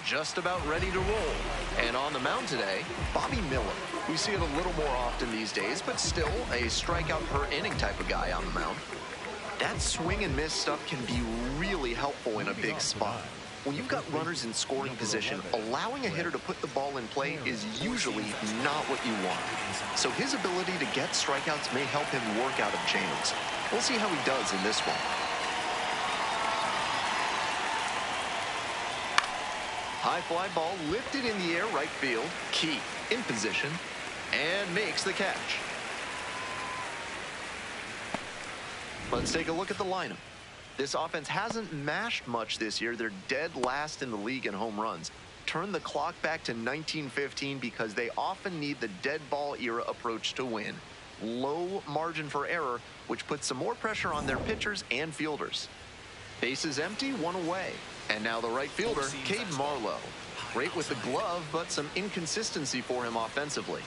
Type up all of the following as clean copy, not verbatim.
Just about ready to roll. And on the mound today, Bobby Miller. We see it a little more often these days, but still a strikeout per inning type of guy on the mound. That swing and miss stuff can be really helpful in a big spot. When you've got runners in scoring position, allowing a hitter to put the ball in play is usually not what you want. So his ability to get strikeouts may help him work out of jams. We'll see how he does in this one. High fly ball lifted in the air, right field. Key in position and makes the catch. Let's take a look at the lineup. This offense hasn't mashed much this year. They're dead last in the league in home runs. Turn the clock back to 1915 because they often need the dead ball era approach to win. Low margin for error, which puts some more pressure on their pitchers and fielders. Bases empty, one away. And now the right fielder, Cade Marlowe. Great with the glove, but some inconsistency for him offensively.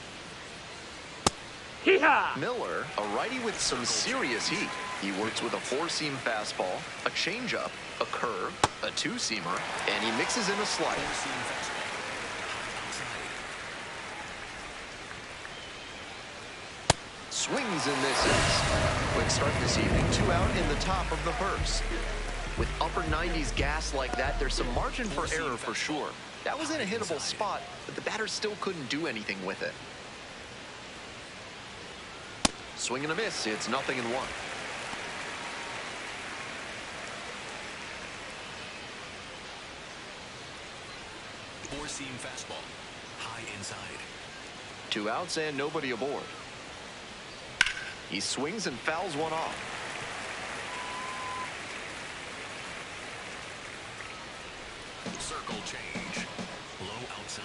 Miller, a righty with some serious heat. He works with a four-seam fastball, a changeup, a curve, a two-seamer, and he mixes in a slider. Swings and misses. Quick start this evening, 2 out in the top of the first. With upper 90s gas like that, there's some margin for error for sure. That was in a hittable spot, but the batter still couldn't do anything with it. Swing and a miss. It's 0-1. Four-seam fastball, high inside. 2 outs and nobody aboard. He swings and fouls one off. Circle change, low outside.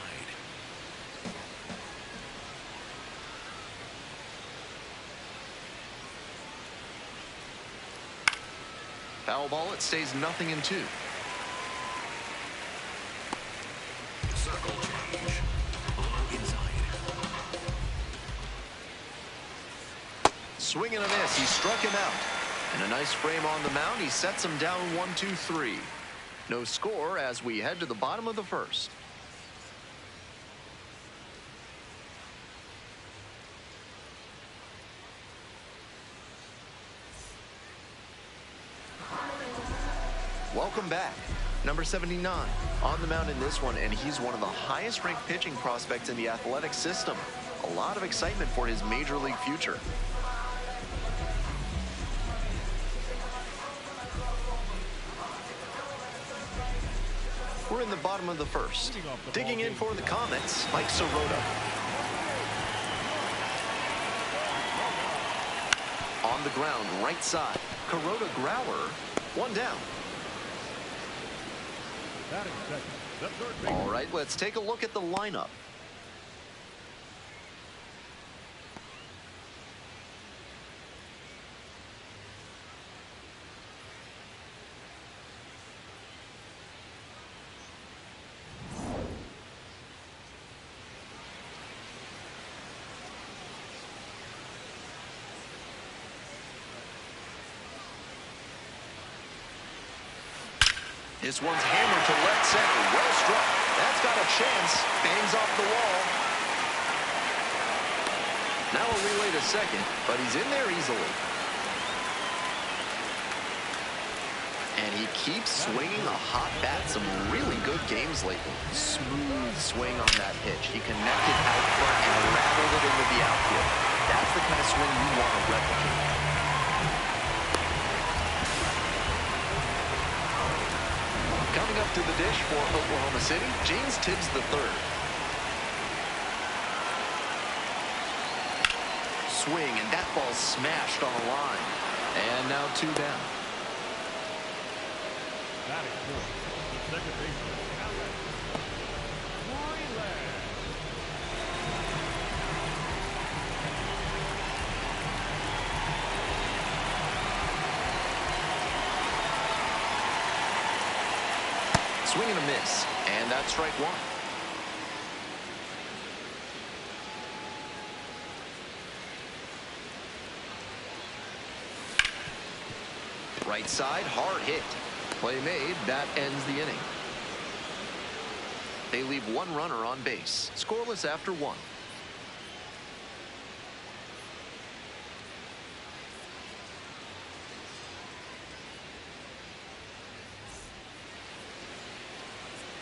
Foul ball, it stays 0-2. Circle change, low inside. Swing and a miss. He struck him out. And a nice frame on the mound. He sets him down 1-2-3. No score as we head to the bottom of the first. Welcome back. Number 79 on the mound in this one, and he's one of the highest ranked pitching prospects in the athletic system. A lot of excitement for his major league future. We're in the bottom of the first. Digging in for the Comets, Mike Sirota. On the ground, right side. Kuroda Growler, 1 down. All right, let's take a look at the lineup. This one's hammered to left center. Well struck. That's got a chance. Bangs off the wall. Now a relay to second, but he's in there easily. And he keeps swinging a hot bat. Some really good games lately. Smooth swing on that pitch. He connected out front and rattled it into the outfield. That's the kind of swing you want to replicate. Coming up to the dish for Oklahoma City, James Tibbs III. Swing, and that ball smashed on the line. And now 2 down. Batting fourth, the second baseman, Swing and a miss, and that's strike 1. Right side, hard hit. Play made, that ends the inning. They leave one runner on base. Scoreless after one.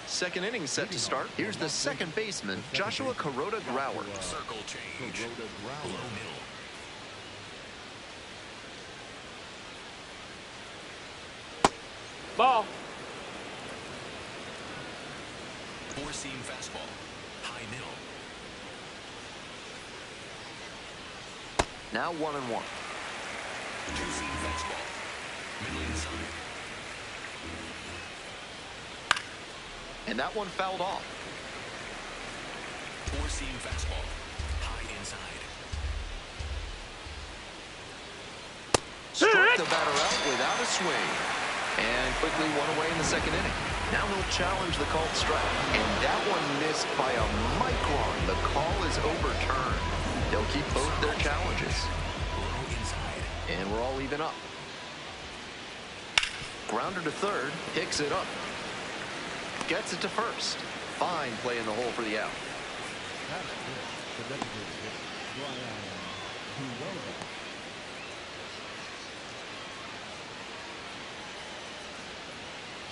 Second inning set to start. Here's the second baseman, Joshua Kuroda-Grauer. Circle change. Low middle. Ball. Four-seam fastball. High middle. Now 1-1. Two-seam fastball. Middle inside. And that one fouled off. Four-seam fastball. High inside. Struck the batter out without a swing. And quickly one away in the second inning. Now he'll challenge the called strike. And that one missed by a micron. The call is overturned. They'll keep both their challenges. Low inside. And we're all even up. Grounder to third. Picks it up. Gets it to first. Fine play in the hole for the out. That's good. The designated hitter, Brian Kuroda.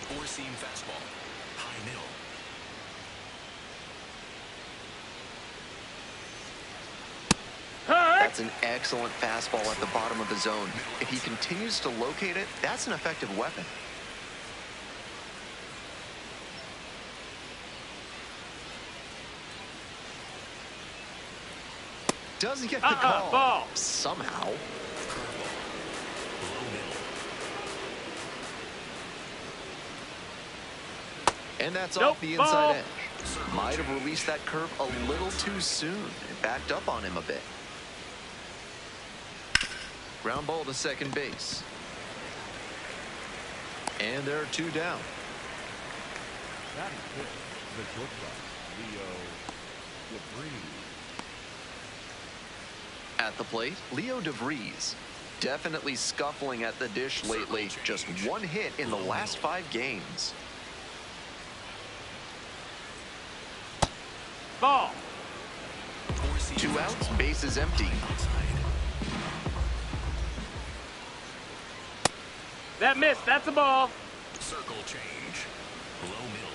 Four-seam fastball. High middle. That's an excellent fastball at the bottom of the zone. If he continues to locate it, that's an effective weapon. Doesn't get the call. Ball. Somehow. Low middle. And that's Nope, off the ball. inside edge. Might have released that curve a little too soon. It backed up on him a bit. Ground ball to second base. And there are two down. That is good. The shortstop, Leo DeVries. At the plate, Leo DeVries. Definitely scuffling at the dish lately. Just one hit in the last 5 games. Ball. Four-seam 2 outs, fastball. base is empty. Outside. That missed. That's a ball. Circle change. Low middle.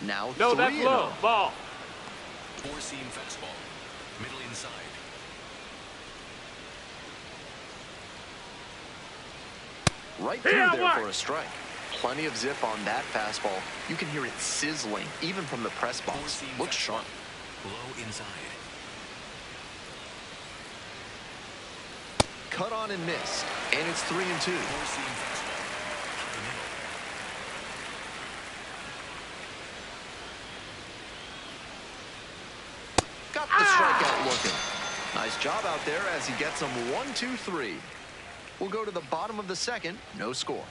Now No, 3 that's and low. 0. Ball. Four-seam fastball. Middle inside. Right through Yeah, there what? for a strike. Plenty of zip on that fastball. You can hear it sizzling, even from the press box. Four-seam Looks fastball. sharp. Low inside. Cut on and missed. And it's 3 and 2. Four-seam fastball. High middle. Got the strikeout looking. Nice job out there as he gets them 1, 2, 3. We'll go to the bottom of the second. No score.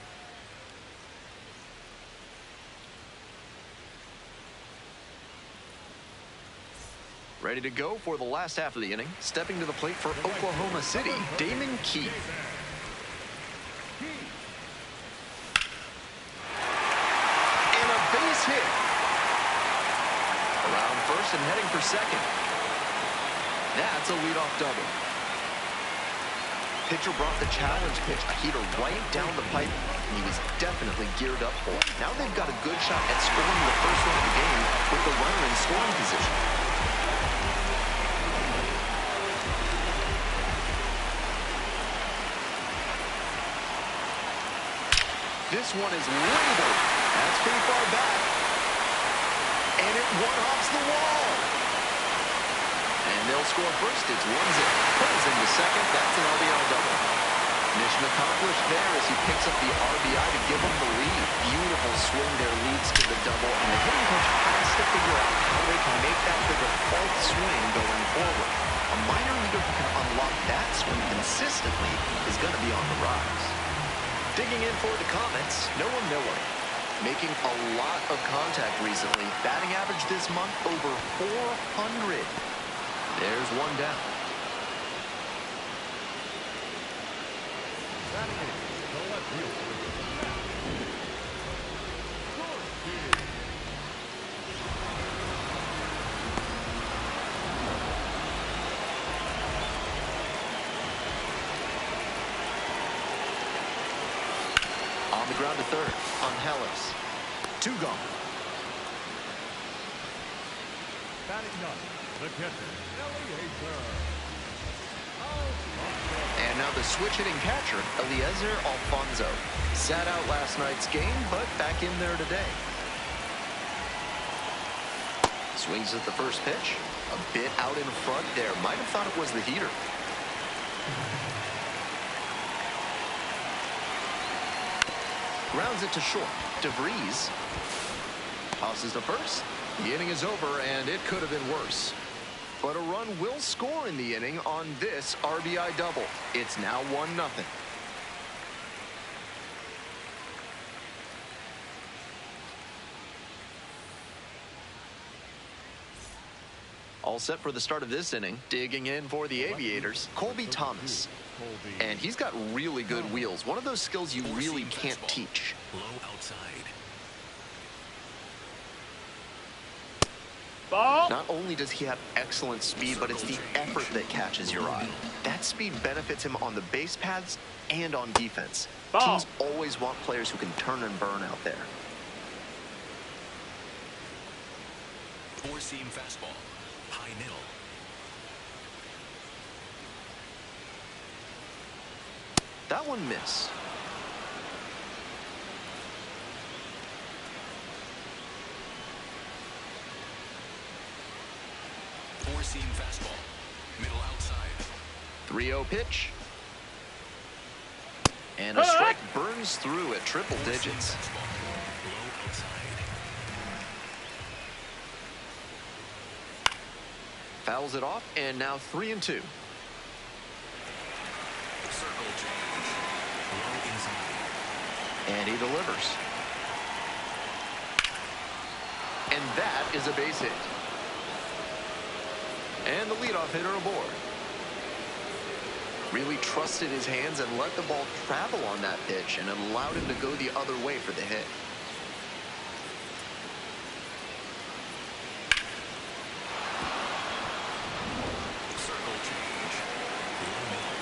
Ready to go for the last half of the inning. Stepping to the plate for Oklahoma City, Damon Keith. And a base hit. Around first and heading for second. That's a leadoff double. Pitcher brought the challenge pitch, a heater right down the pipe, and he was definitely geared up for it. Now they've got a good shot at scoring the first run of the game with the runner in scoring position. This one is labeled. That's pretty far back. And it one-hops the wall. And they'll score first. It's 1-0. Pulls into second. That's an RBI double. Mission accomplished there as he picks up the RBI to give them the lead. Beautiful swing there leads to the double. And the hitting coach has to figure out how they can make that the default swing going forward. A minor leaguer who can unlock that swing consistently is going to be on the rise. Digging in for the Comets, Noah Miller. Making a lot of contact recently. Batting average this month over 400. There's one down. ground to third on Hellis. 2 gone. Batting ninth, the catcher, Aviators. And now the switch-hitting catcher, Eliezer Alfonso. Sat out last night's game, but back in there today. Swings at the first pitch. A bit out in front there. Might have thought it was the heater. Grounds it to short. DeVries tosses to first. The inning is over, and it could have been worse. But a run will score in the inning on this RBI double. It's now 1-0. All set for the start of this inning. Digging in for the Aviators, Colby Thomas. And he's got really good wheels. One of those skills you really can't teach. Low outside. Ball. Not only does he have excellent speed, but it's the effort that catches your eye. That speed benefits him on the base paths and on defense. Ball. Teams always want players who can turn and burn out there. 4-seam fastball. High middle. That one missed. Four-seam fastball. Middle outside. 3-0 pitch. And a strike burns through at triple digits. Fastball. Low outside. Fouls it off, and now 3-2. Circle change. Low inside. And he delivers. And that is a base hit. And the leadoff hitter aboard. Really trusted his hands and let the ball travel on that pitch, and it allowed him to go the other way for the hit. Circle change. Low middle.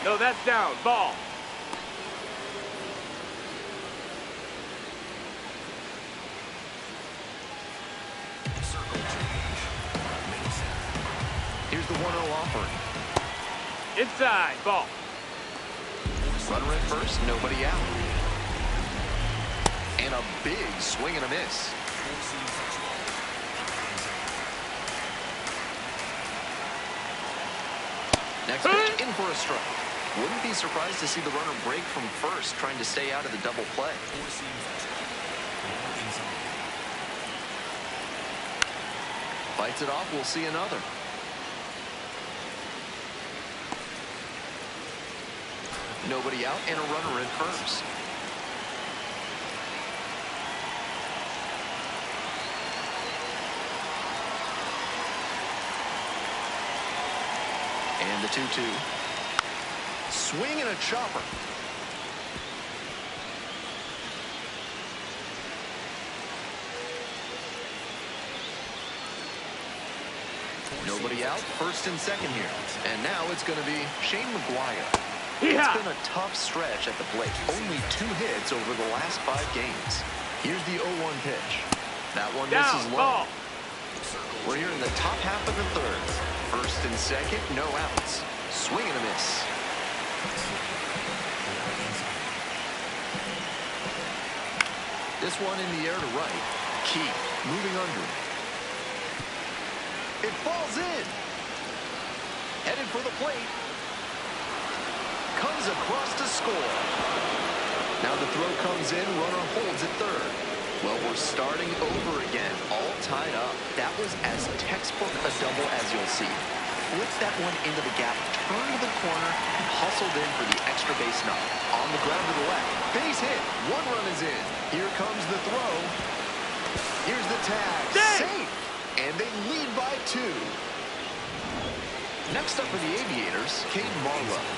No, that's down. Ball. Circle change. Middle center. Here's the 1-0 offering. Inside. Ball. Runner at first, nobody out. And a big swing and a miss. Four-seam fastball. Next pitch, in for a strike. Wouldn't be surprised to see the runner break from first, trying to stay out of the double play. Four-seam fastball. Low inside. Fights it off, we'll see another. Nobody out and a runner at first. And the 2-2. Swing and a chopper. Nobody out, first and second here. And now it's going to be Shane McGuire. It's been a tough stretch at the plate. Only 2 hits over the last 5 games. Here's the 0-1 pitch. That one misses low. Ball. We're here in the top half of the third. First and second, no outs. Swing and a miss. This one in the air to right. Key, moving under it. It falls in. Headed for the plate. Comes across to score. Now the throw comes in, runner holds at third. Well, we're starting over again, all tied up. That was as textbook a double as you'll see. Flipped that one into the gap, turned to the corner, and hustled in for the extra base knock. On the ground to the left, base hit, 1 run is in. Here comes the throw. Here's the tag, safe, and they lead by 2. Next up for the Aviators, Cade Marlowe.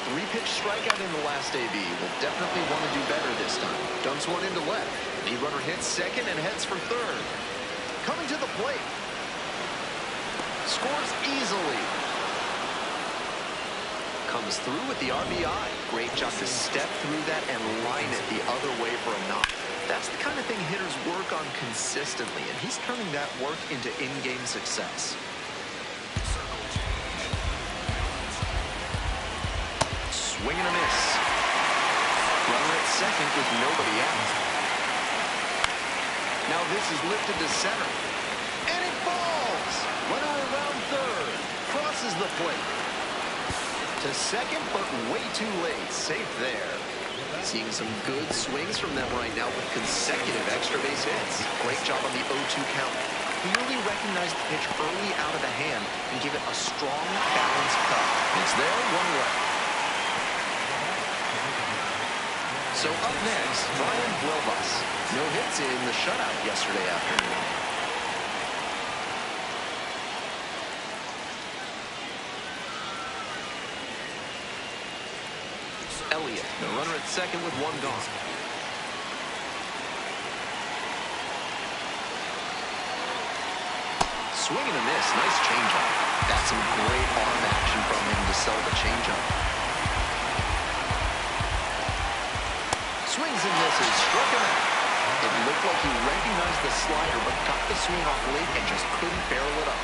3-pitch strikeout in the last AB. Will definitely want to do better this time. Dumps one into left. Lead runner hits second and heads for third. Coming to the plate. scores easily. Comes through with the RBI. Great job to step through that and line it the other way for a knock. That's the kind of thing hitters work on consistently, and he's turning that work into in-game success. Swing and a miss. Runner at second with nobody out. Now this is lifted to center. And it falls! Runner around third. Crosses the plate. To second, but way too late. Safe there. Seeing some good swings from them right now with consecutive extra base hits. Great job on the 0-2 count. Clearly recognized the pitch early out of the hand and gave it a strong, balanced cut. It's there, one away. So up next, Brian Vuelvas. No hits in the shutout yesterday afternoon. Elliott, the runner at second with one gone. Swing and a miss. Nice changeup. That's some great arm action from him to sell the changeup. Swings and misses. Struck him out. It looked like he recognized the slider, but got the swing off late and just couldn't barrel it up.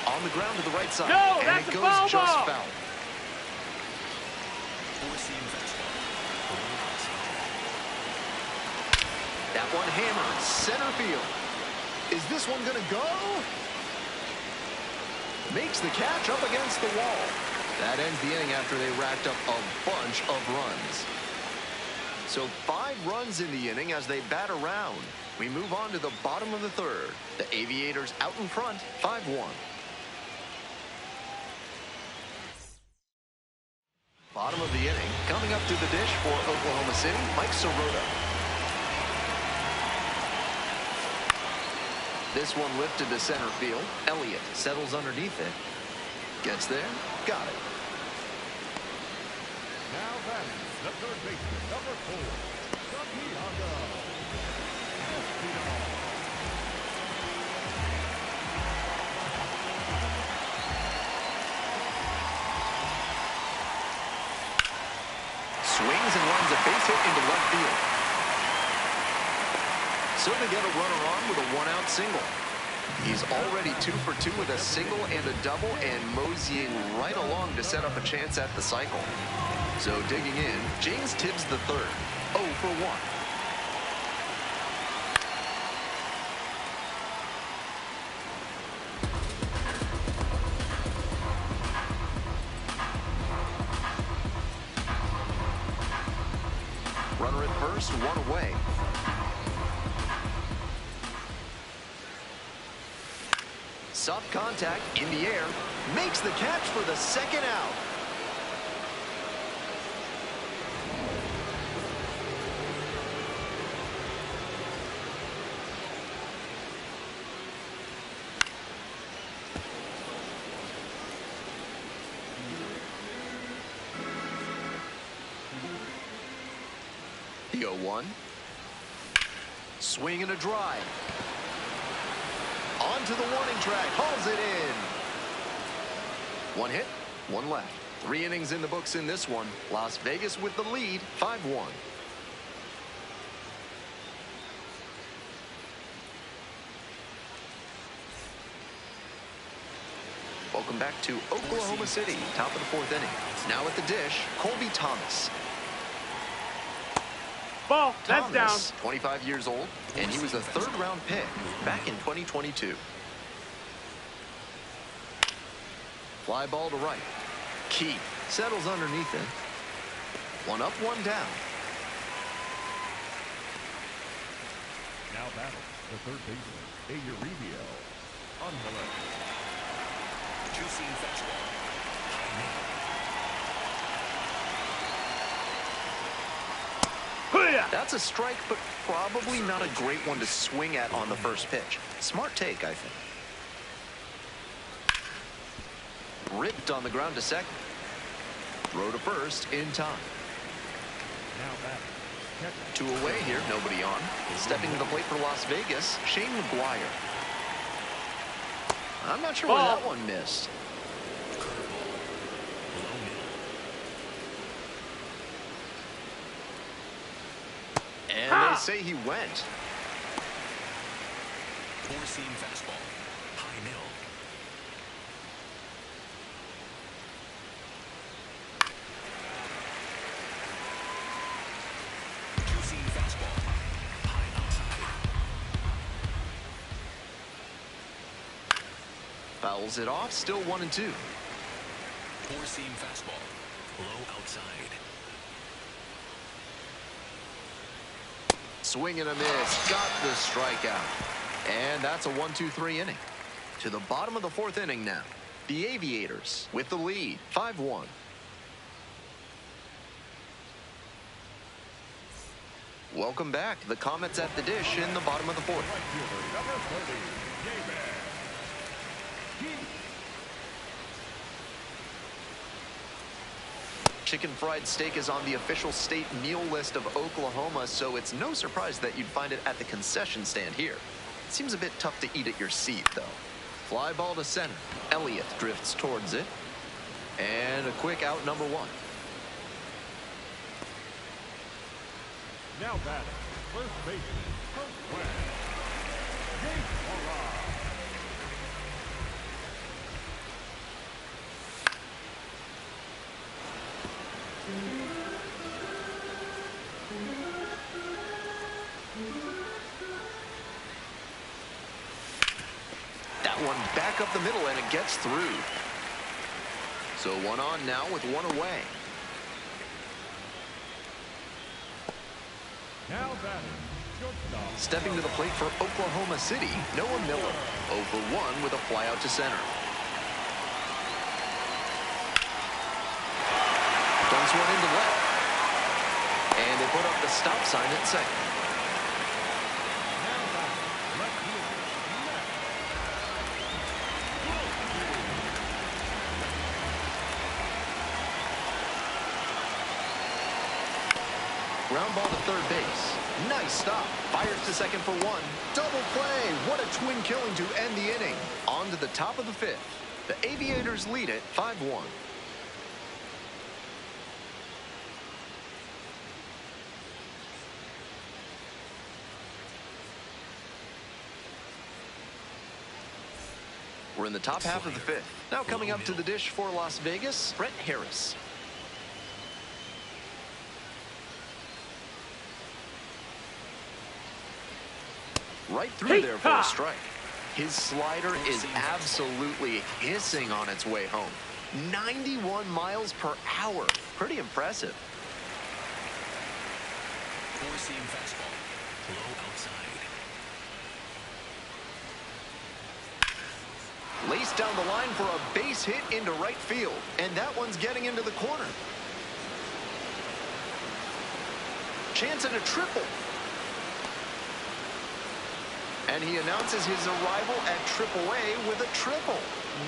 On the ground to the right side, No, and it goes just foul. That one hammered center field. Is this one gonna go? Makes the catch up against the wall. That ends the inning after they racked up a bunch of runs. So 5 runs in the inning as they bat around. We move on to the bottom of the third. The Aviators out in front, 5-1. Bottom of the inning, coming up to the dish for Oklahoma City, Mike Sirota. This one lifted to center field. Elliott settles underneath it. Gets there, got it. Now batting, the third baseman, number 4, Santiago Espinal. Swings and runs a base hit into left field. So they get a runner on with a 1-out single. He's already 2 for 2 with a single and a double, and moseying right along to set up a chance at the cycle. So digging in, James Tibbs the third, 0 for 1. Runner at first, 1 away. Soft contact in the air, makes the catch for the second out. The 0-1. Swing and a drive. Onto the warning track, hauls it in. 1 hit, 1 left. 3 innings in the books in this one. Las Vegas with the lead, 5-1. Welcome back to Oklahoma City, top of the 4th inning. Now at the dish, Colby Thomas. Ball, that's down. Thomas, 25 years old, and he was a 3rd-round pick back in 2022. Fly ball to right. Keith settles underneath it. 1 up, 1 down. Now battle, the third baseman, Aviators on the left. Juicing fastball. That's a strike, but probably not a great one to swing at on the first pitch. Smart take, I think. Ripped on the ground to second. Throw to first in time. Now back. Catcher. 2 away here, nobody on. Stepping to the plate for Las Vegas, Shane McGuire. I'm not sure where Ball. that one missed. And they say he went. Four-seam fastball. High middle. Two-seam fastball. High outside. Fouls it off, still 1-2. Four-seam fastball. Low outside. Swing and a miss, got the strikeout. And that's a 1-2-3 inning. To the bottom of the 4th inning now. The Aviators with the lead, 5-1. Welcome back. The Comets at the dish in the bottom of the 4th. Right fielder, number 30, David. Chicken fried steak is on the official state meal list of Oklahoma, so it's no surprise that you'd find it at the concession stand here. It seems a bit tough to eat at your seat, though. Fly ball to center. Elliott drifts towards it. And a quick out, number 1. Now batting. First baseman, Kurt West. Jake Mora. That one back up the middle, and it gets through. So 1 on now with 1 away. Now batting. Shortstop. Stepping to the plate for Oklahoma City, Noah Miller. 0 for 1 with a fly out to center. Dumps one into left. And they put up the stop sign at second. Now batting. Left fielder, Matt. Ground ball to third base. Nice stop. Fires to second for 1. Double play. What a twin killing to end the inning. On to the top of the 5th. The Aviators lead it 5-1. We're in the top half of the 5th. Now coming up to the dish for Las Vegas, Brett Harris. Right through there for a strike. His slider is absolutely hissing on its way home. 91 miles per hour. Pretty impressive. Four-seam fastball. Low outside. Laced down the line for a base hit into right field. And that one's getting into the corner. Chance at a triple. And he announces his arrival at AAA with a triple.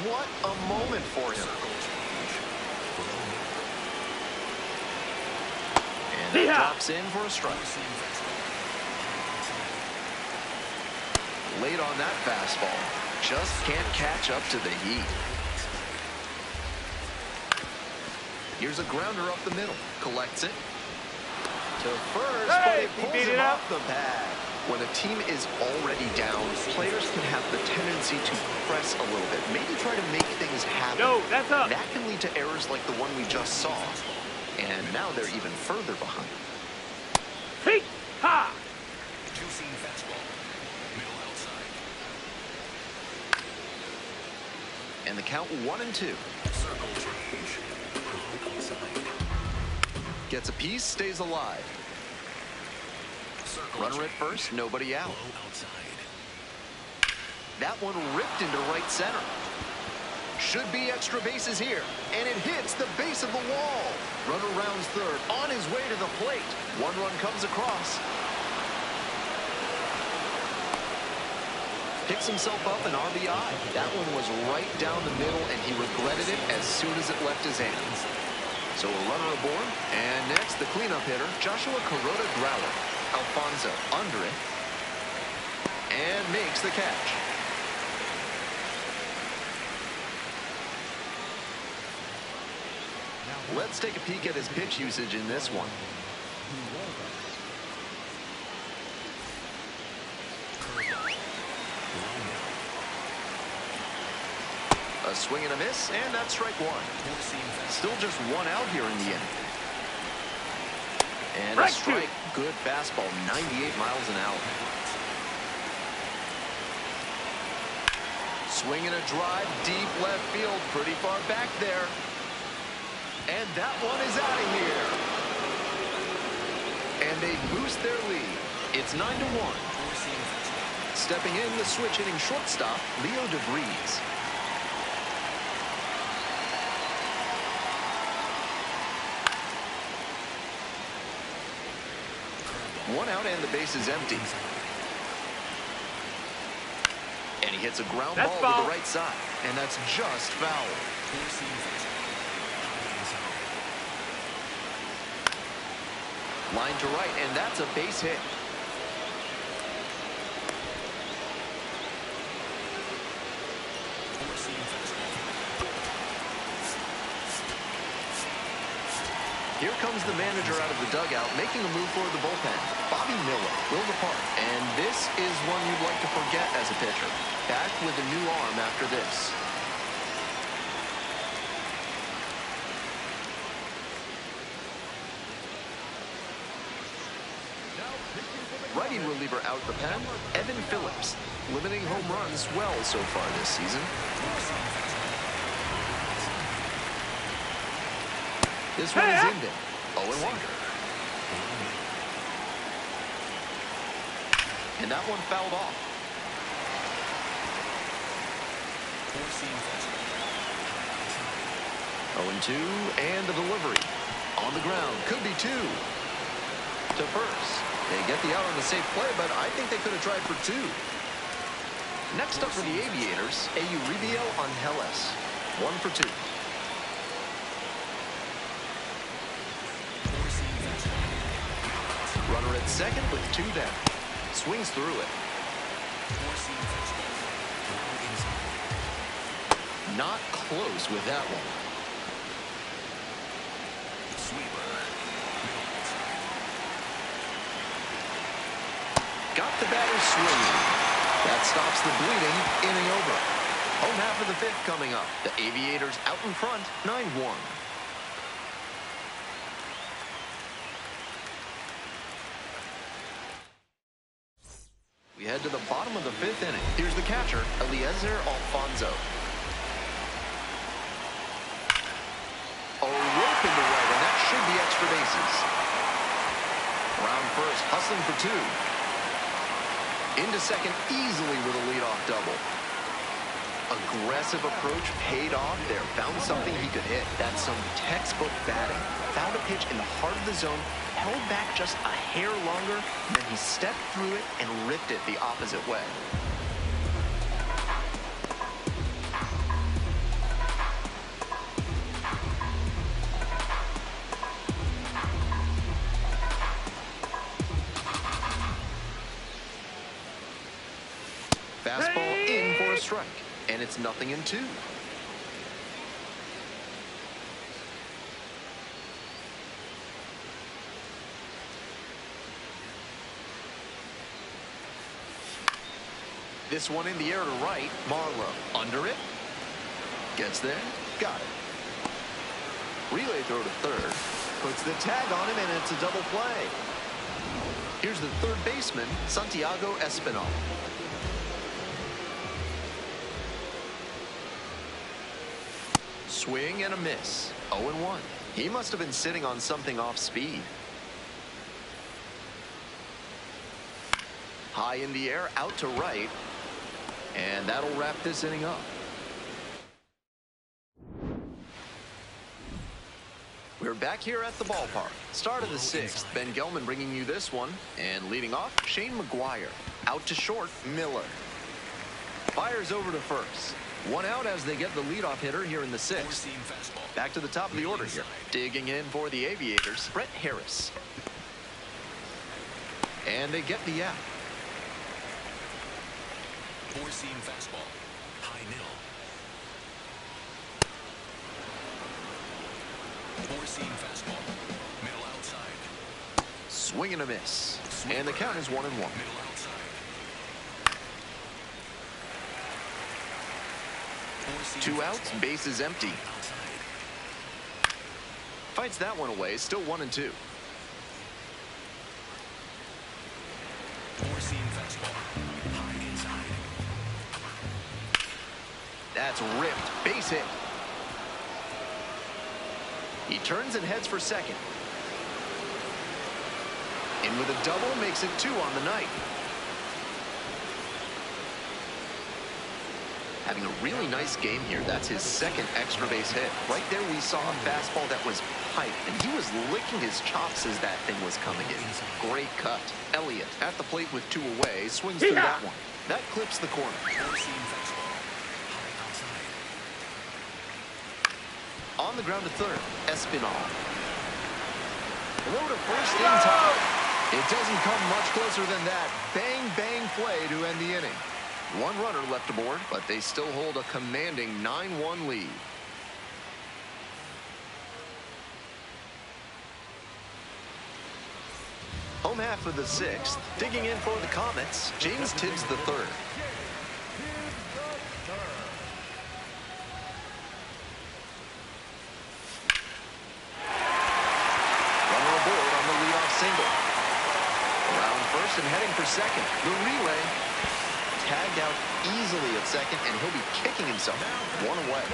What a moment for him. And that drops in for a strike. Late on that fastball. Just can't catch up to the heat. Here's a grounder up the middle. Collects it. To first, but it pulls him off the pad. When a team is already down, players can have the tendency to press a little bit, maybe try to make things happen. No, that's up. That can lead to errors like the one we just saw. And now they're even further behind. Hey, ha! Two-seam fastball. Middle outside. And the count 1-2. Circle change. Low outside. Gets a piece, stays alive. Circle Runner at change. first, nobody out. Low outside. That one ripped into right center. Should be extra bases here. And it hits the base of the wall. Runner rounds third, on his way to the plate. 1 run comes across. Picks himself up an RBI. That one was right down the middle, and he regretted it as soon as it left his hands. So a runner aboard. And next, the cleanup hitter, Joshua Kuroda Growler. Alfonso under it. And makes the catch. Let's take a peek at his pitch usage in this one. A swing and a miss, and that's strike one. Still just one out here in the inning. And a strike. Good fastball, 98 miles an hour. Swing and a drive, deep left field, pretty far back there. And that one is out of here. And they boost their lead. It's 9-1. Stepping in, the switch hitting shortstop, Leo DeVries. One out and the base is empty. And he hits a ground ball to the right side. And that's just foul. Line to right, and that's a base hit. Here comes the manager out of the dugout, making a move for the bullpen. Bobby Miller will depart. And this is one you'd like to forget as a pitcher. Back with a new arm after this. Righty reliever out the pen, Evan Phillips, limiting home runs well so far this season. This one is ended. 0-1. And that one fouled off. 0-2, and the delivery. On the ground, could be two. To first. They get the out on the safe play, but I think they could have tried for two. Next up for the Aviators, Euribiel Angeles. 1 for 2. Runner at second with 2 down. Swings through it. Not close with that one. Got the batter swinging. That stops the bleeding. Inning over. Home half of the 5th coming up. The Aviators out in front, 9-1. We head to the bottom of the 5th inning. Here's the catcher, Eliezer Alfonso. A rope into right, and that should be extra bases. Round first, hustling for 2. Into second easily with a leadoff double. Aggressive approach paid off there. Found something he could hit. That's some textbook batting. Found a pitch in the heart of the zone, held back just a hair longer, then he stepped through it and ripped it the opposite way. Fastball in for a strike, and it's 0-2. This one in the air to right, Marlowe. Under it. Gets there. Got it. Relay throw to third. Puts the tag on him, and it's a double play. Here's the third baseman, Santiago Espinal. Swing and a miss. 0-1. He must have been sitting on something off speed. High in the air, out to right. And that'll wrap this inning up. We're back here at the ballpark. Start of the 6th. Ben Gelman bringing you this one. And leading off, Shane McGuire. Out to short, Miller. Fires over to first. One out as they get the leadoff hitter here in the sixth. Four-seam fastball. Back to the top of the order here. Digging in for the Aviators, Brett Harris. And they get the out. Four-seam fastball. High nil. Four-seam fastball. Middle outside. Swing and a miss. And the count is 1-1. Middle outside. Four-seam 2 outs, fastball. bases empty. Outside. Fights that one away, still 1-2. Four-seam fastball. High inside. That's ripped. Base hit. He turns and heads for second. In with a double, makes it 2 on the night. Having a really nice game here. That's his second extra base hit. Right there we saw a fastball that was piped, and he was licking his chops as that thing was coming in. Great cut. Elliott at the plate with 2 away, swings through that one. That clips the corner. Four-seam fastball. High outside. On the ground to third, Espinal. Throw to first in time. It doesn't come much closer than that. Bang, bang play to end the inning. 1 runner left aboard, but they still hold a commanding 9-1 lead. Home half of the 6th, digging in for the Comets, James Tibbs III. Runner aboard on the leadoff single. Around first and heading for second. The relay tagged out easily at second, and he'll be kicking himself. 1 away.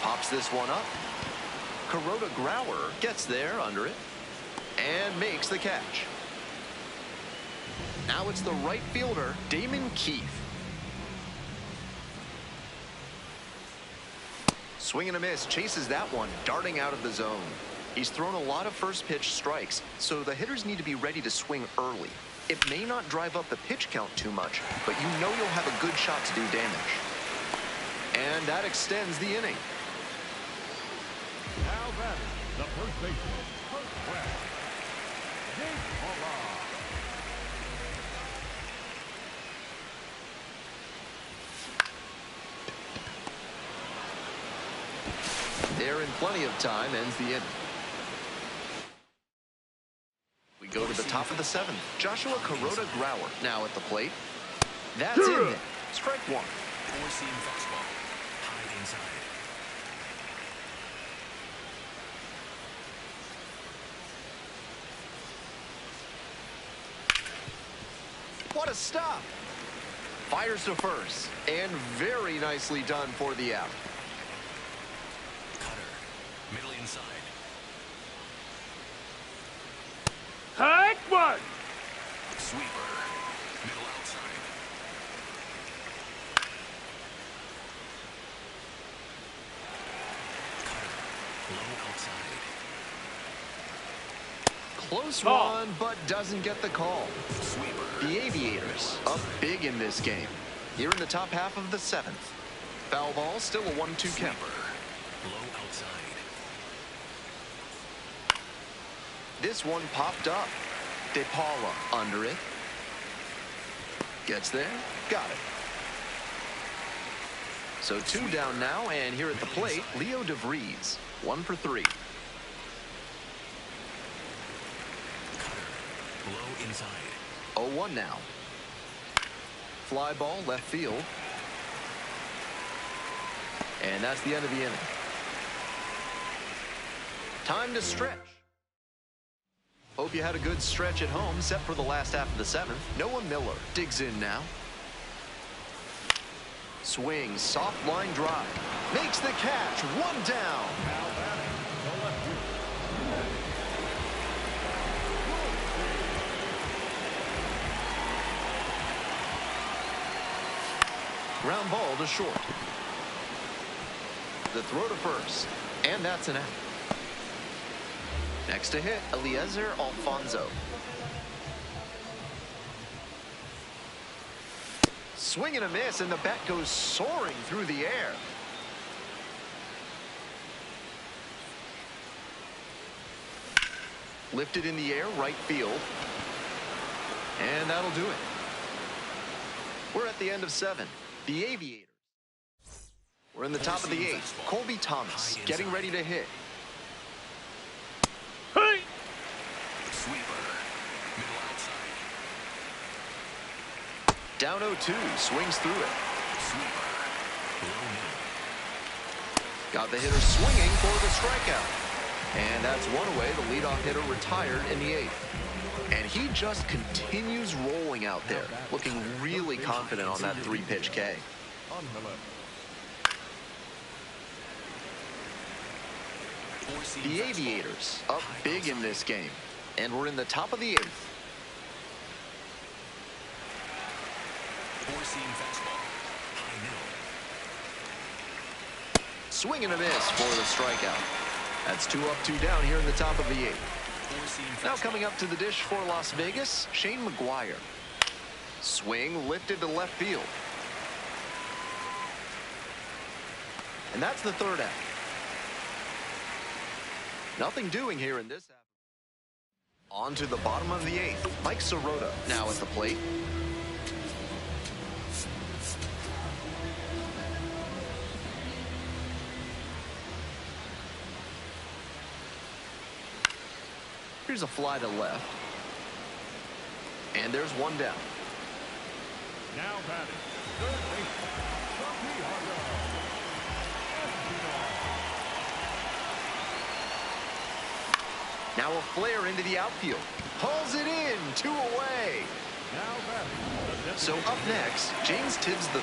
Pops this one up. Kuroda Grauer gets there under it and makes the catch. Now it's the right fielder, Damon Keefe. Swing and a miss, chases that one, darting out of the zone. He's thrown a lot of first pitch strikes, so the hitters need to be ready to swing early. It may not drive up the pitch count too much, but you know you'll have a good shot to do damage. And that extends the inning. Now batting, the first baseman, Kurt West. Jake Paula. They're in plenty of time, ends the inning. We go to the top of the 7th. Joshua Kuroda Grauer now at the plate. That's in there. Strike 1. Four-seam fastball. High inside. What a stop. Fires to first, and very nicely done for the out. Cutter. Middle inside. Hard one. Sweeper. Middle outside. Cutter. Low outside. Close Call. one, but doesn't get the call. Sweeper. The Aviators up big in this game. Here in the top half of the 7th. Foul ball, still a 1-2 count. Low outside. This one popped up. De Paula under it. Gets there. Got it. So 2 down now, and here at the plate, Leo DeVries. 1 for 3. Cutter. Low inside. 0-1 now. Fly ball left field. And that's the end of the inning. Time to stretch. Hope you had a good stretch at home, set for the last half of the 7th. Noah Miller digs in now. Swings, soft line drive. Makes the catch, 1 down. Now batting, the left fielder. Ground ball to short. The throw to first, and that's an out. Next to hit, Eliezer Alfonso. Swing and a miss, and the bat goes soaring through the air. Lifted in the air, right field. And that'll do it. We're at the end of 7. The Aviators. We're in the top of the 8th. Colby Thomas getting ready to hit. Hey! Sweeper. Middle outside. Down 0-2, swings through it. Sweeper. Low middle. Got the hitter swinging for the strikeout. And that's one away. The leadoff hitter retired in the 8th. And he just continues rolling out there, looking really confident on that 3-pitch K. On the left. The Aviators up big in this game. And we're in the top of the 8th. Four-seam fastball. High middle. Swing and a miss for the strikeout. That's 2 up, 2 down here in the top of the 8th. Four-seam Now fastball. coming up to the dish for Las Vegas, Shane McGuire. Swing lifted to left field. And that's the 3rd out. Nothing doing here in this half. On to the bottom of the 8th. Mike Sirota now at the plate. Here's a fly to left. And there's one down. Now batting. Third baseman. Santiago. Now a flare into the outfield. Pulls it in, 2 away. Now batting. So up next, James Tibbs III.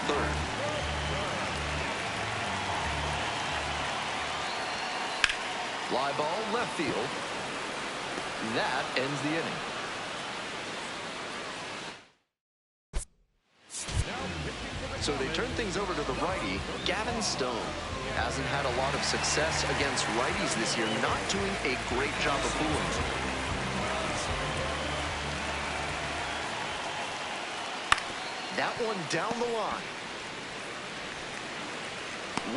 Fly ball, left field. That ends the inning. So they turn things over to the righty, Gavin Stone. Hasn't had a lot of success against righties this year, not doing a great job of fooling them. That one down the line.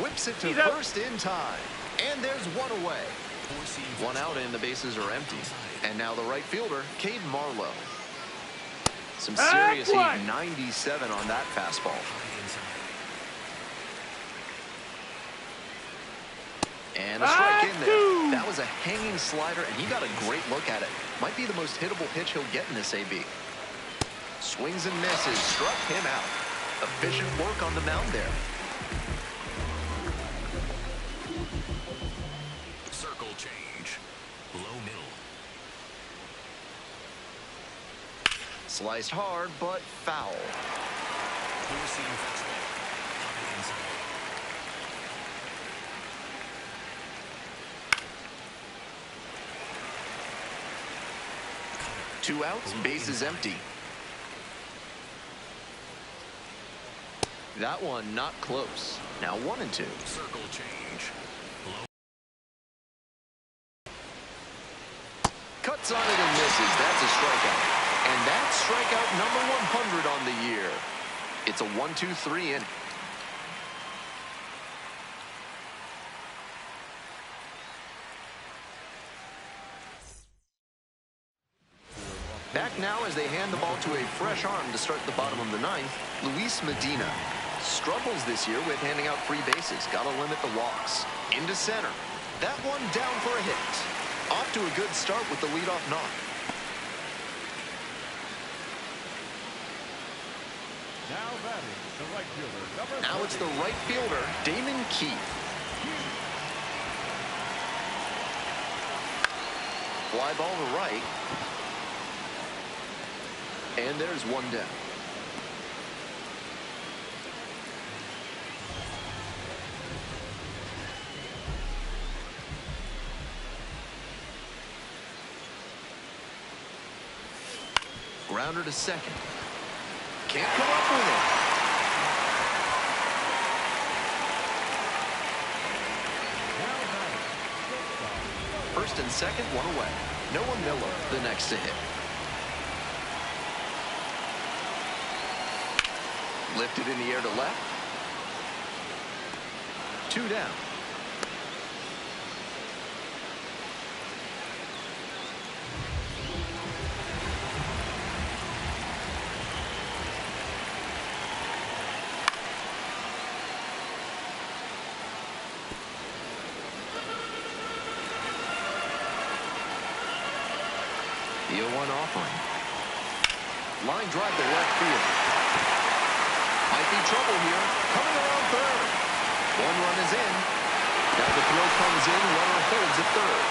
Whips it to He's out. first in time. And there's one away. Four-seam One out and the bases are empty. And now the right fielder, Cade Marlowe. Some serious heat, 97 on that fastball. high inside. And a strike in there. That was a hanging slider, and he got a great look at it. Might be the most hittable pitch he'll get in this AB. Swings and misses, struck him out. Efficient work on the mound there. Circle change. Low middle. Sliced hard, but foul. Four-seam fastball. High inside. 2 outs, bases empty. That one not close. Now 1 and 2. Circle change. Low. Cuts on it and misses. That's a strikeout. And that's strikeout number 100 on the year. It's a 1-2-3 inning. Back now as they hand the ball to a fresh arm to start the bottom of the 9th, Luis Medina. Struggles this year with handing out free bases. Got to limit the walks. Into center. That one down for a hit. Off to a good start with the leadoff knock. Now batting. The right fielder. Number Now it's 30. the right fielder, Damon Keith. Fly ball to right. And there's one down. Grounder to second. Can't come up with it. first and second, one away. Noah Miller, the next to hit. Lifted in the air to left. 2 down. The 0-1 offering. Line drive to left field. Might be trouble here. Coming around third. 1 run is in. Now the throw comes in. Runner holds at third.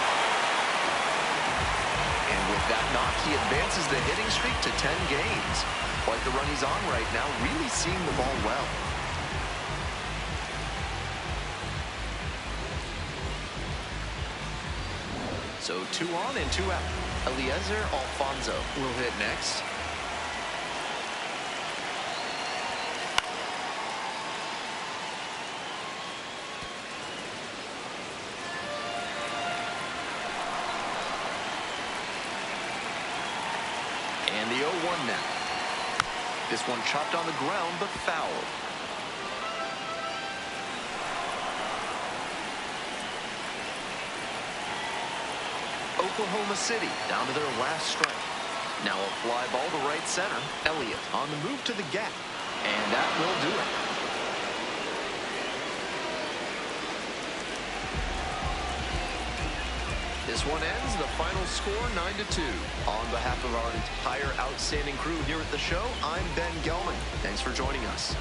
And with that knock, he advances the hitting streak to 10 games. Quite the run he's on right now. Really seeing the ball well. So 2 on and 2 out. Eliezer Alfonso will hit next. And the 0-1 now. This one chopped on the ground, but fouled. Oklahoma City down to their last strike. Now a fly ball to right center. Elliott on the move to the gap. And that will do it. This one ends. The final score 9-2. On behalf of our entire outstanding crew here at the show, I'm Ben Gelman. Thanks for joining us.